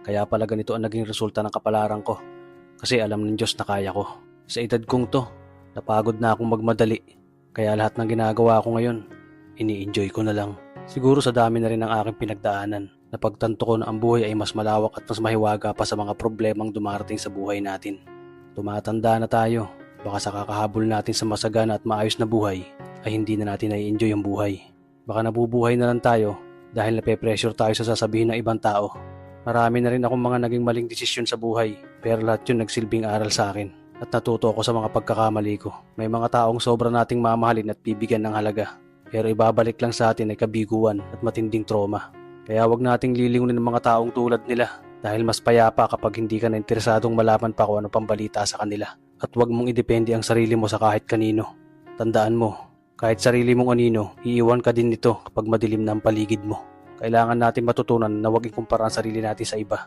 Kaya pala ganito ang naging resulta ng kapalaran ko. Kasi alam ng Diyos na kaya ko. Sa edad kong to, napagod na akong magmadali. Kaya lahat ng ginagawa ko ngayon, ini-enjoy ko na lang. Siguro sa dami na rin ng aking pinagdaanan, napagtanto ko na ang buhay ay mas malawak at mas mahiwaga pa sa mga problemang dumarating sa buhay natin. Tumatanda na tayo, baka sa kakahabol natin sa masagana at maayos na buhay, ay hindi na natin nai-enjoy ang buhay. Baka nabubuhay na lang tayo dahil nape-pressure tayo sa sasabihin ng ibang tao. Marami na rin akong mga naging maling desisyon sa buhay, pero lahat yun nagsilbing aral sa akin at natuto ako sa mga pagkakamali ko. May mga taong sobra nating mamahalin at bibigyan ng halaga, pero ibabalik lang sa atin ay kabiguan at matinding trauma. Kaya wag nating lilingunin ng mga taong tulad nila dahil mas payapa kapag hindi ka na interesadong malaman pa kung ano pang balita sa kanila. At wag mong idepende ang sarili mo sa kahit kanino. Tandaan mo, kahit sarili mong anino, iiwan ka din nito kapag madilim na ang paligid mo. Kailangan natin matutunan na wag ikumpara ang sarili natin sa iba.